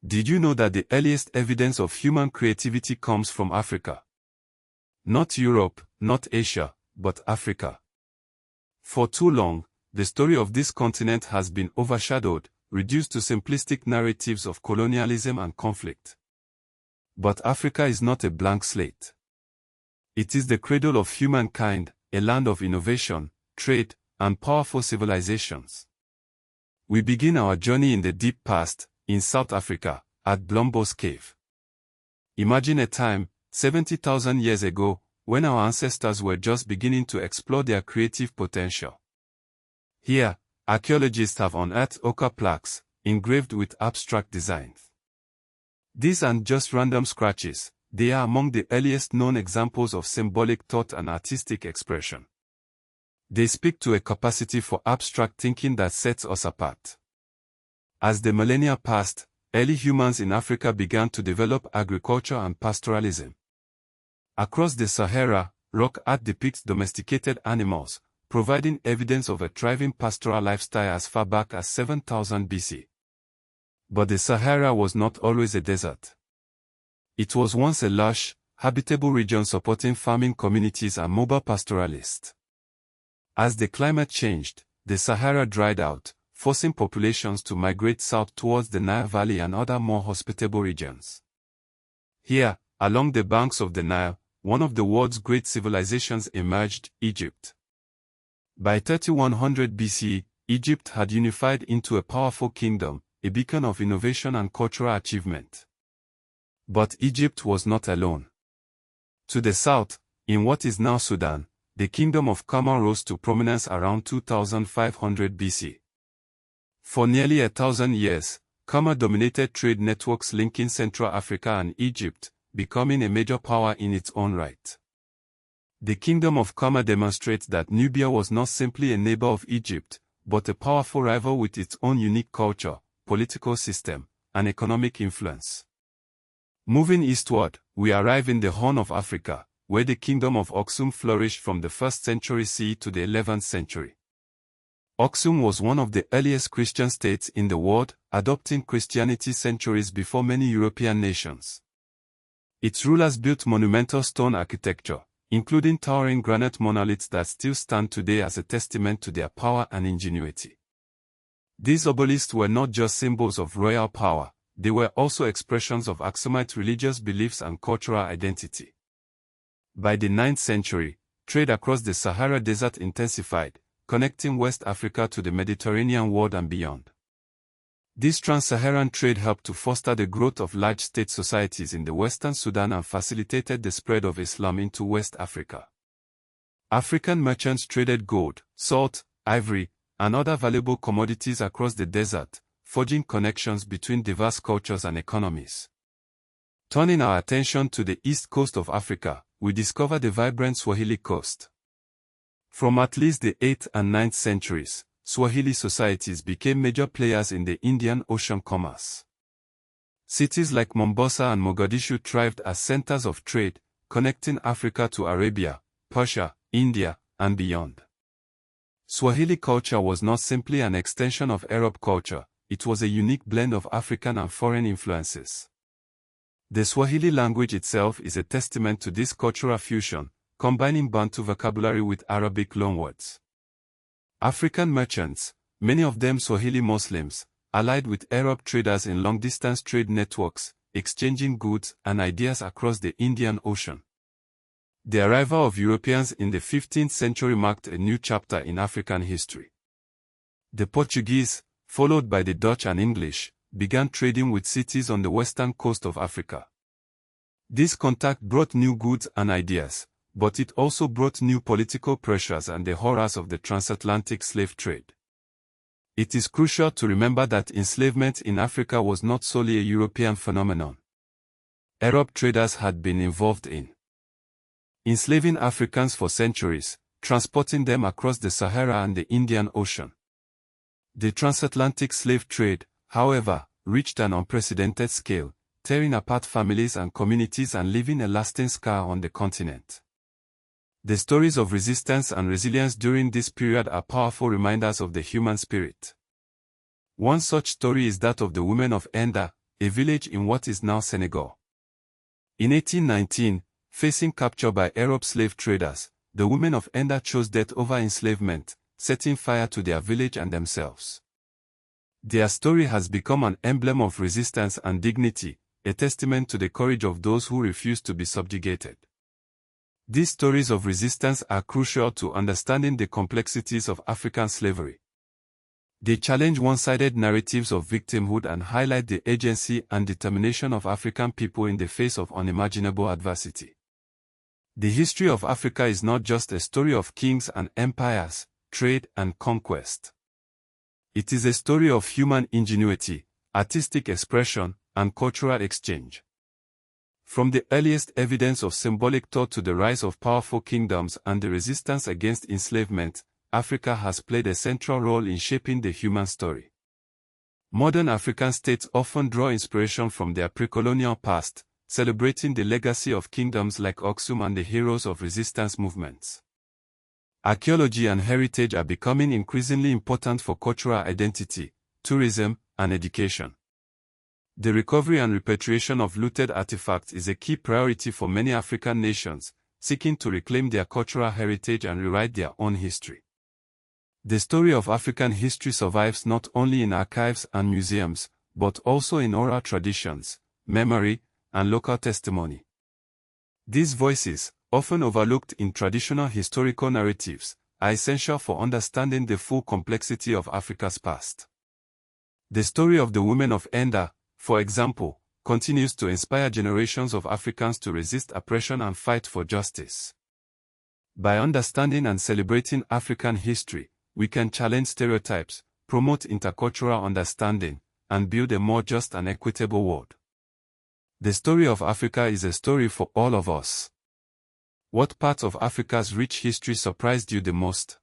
Did you know that the earliest evidence of human creativity comes from Africa? Not Europe, not Asia, but Africa. For too long, the story of this continent has been overshadowed, reduced to simplistic narratives of colonialism and conflict. But Africa is not a blank slate. It is the cradle of humankind, a land of innovation, trade, and powerful civilizations. We begin our journey in the deep past, in South Africa, at Blombos Cave. Imagine a time, 70,000 years ago, when our ancestors were just beginning to explore their creative potential. Here, archaeologists have unearthed ochre plaques, engraved with abstract designs. These aren't just random scratches, they are among the earliest known examples of symbolic thought and artistic expression. They speak to a capacity for abstract thinking that sets us apart. As the millennia passed, early humans in Africa began to develop agriculture and pastoralism. Across the Sahara, rock art depicts domesticated animals, providing evidence of a thriving pastoral lifestyle as far back as 7000 BC. But the Sahara was not always a desert. It was once a lush, habitable region supporting farming communities and mobile pastoralists. As the climate changed, the Sahara dried out, forcing populations to migrate south towards the Nile Valley and other more hospitable regions. Here, along the banks of the Nile, one of the world's great civilizations emerged, Egypt. By 3100 BC, Egypt had unified into a powerful kingdom, a beacon of innovation and cultural achievement. But Egypt was not alone. To the south, in what is now Sudan, the kingdom of Kama rose to prominence around 2500 BC. For nearly 1,000 years, Kama dominated trade networks linking Central Africa and Egypt, becoming a major power in its own right. The kingdom of Kama demonstrates that Nubia was not simply a neighbor of Egypt, but a powerful rival with its own unique culture, political system, and economic influence. Moving eastward, we arrive in the Horn of Africa, where the kingdom of Aksum flourished from the 1st century CE to the 11th century. Aksum was one of the earliest Christian states in the world, adopting Christianity centuries before many European nations. Its rulers built monumental stone architecture, including towering granite monoliths that still stand today as a testament to their power and ingenuity. These obelisks were not just symbols of royal power, they were also expressions of Aksumite religious beliefs and cultural identity. By the 9th century, trade across the Sahara Desert intensified, connecting West Africa to the Mediterranean world and beyond. This Trans-Saharan trade helped to foster the growth of large state societies in the Western Sudan and facilitated the spread of Islam into West Africa. African merchants traded gold, salt, ivory, and other valuable commodities across the desert, forging connections between diverse cultures and economies. Turning our attention to the east coast of Africa, we discover the vibrant Swahili coast. From at least the 8th and 9th centuries, Swahili societies became major players in the Indian Ocean commerce. Cities like Mombasa and Mogadishu thrived as centers of trade, connecting Africa to Arabia, Persia, India, and beyond. Swahili culture was not simply an extension of Arab culture, it was a unique blend of African and foreign influences. The Swahili language itself is a testament to this cultural fusion, combining Bantu vocabulary with Arabic loanwords. African merchants, many of them Swahili Muslims, allied with Arab traders in long-distance trade networks, exchanging goods and ideas across the Indian Ocean. The arrival of Europeans in the 15th century marked a new chapter in African history. The Portuguese, followed by the Dutch and English, began trading with cities on the western coast of Africa. This contact brought new goods and ideas, but it also brought new political pressures and the horrors of the transatlantic slave trade. It is crucial to remember that enslavement in Africa was not solely a European phenomenon. Arab traders had been involved in enslaving Africans for centuries, transporting them across the Sahara and the Indian Ocean. The transatlantic slave trade, however, reached an unprecedented scale, tearing apart families and communities and leaving a lasting scar on the continent. The stories of resistance and resilience during this period are powerful reminders of the human spirit. One such story is that of the women of Nder, a village in what is now Senegal. In 1819, facing capture by Arab slave traders, the women of Nder chose death over enslavement, setting fire to their village and themselves. Their story has become an emblem of resistance and dignity, a testament to the courage of those who refuse to be subjugated. These stories of resistance are crucial to understanding the complexities of African slavery. They challenge one-sided narratives of victimhood and highlight the agency and determination of African people in the face of unimaginable adversity. The history of Africa is not just a story of kings and empires, trade and conquest. It is a story of human ingenuity, artistic expression, and cultural exchange. From the earliest evidence of symbolic thought to the rise of powerful kingdoms and the resistance against enslavement, Africa has played a central role in shaping the human story. Modern African states often draw inspiration from their pre-colonial past, celebrating the legacy of kingdoms like Aksum and the heroes of resistance movements. Archaeology and heritage are becoming increasingly important for cultural identity, tourism, and education. The recovery and repatriation of looted artifacts is a key priority for many African nations, seeking to reclaim their cultural heritage and rewrite their own history. The story of African history survives not only in archives and museums, but also in oral traditions, memory, and local testimony. These voices, often overlooked in traditional historical narratives, are essential for understanding the full complexity of Africa's past. The story of the women of Nder, for example, continues to inspire generations of Africans to resist oppression and fight for justice. By understanding and celebrating African history, we can challenge stereotypes, promote intercultural understanding, and build a more just and equitable world. The story of Africa is a story for all of us. What part of Africa's rich history surprised you the most?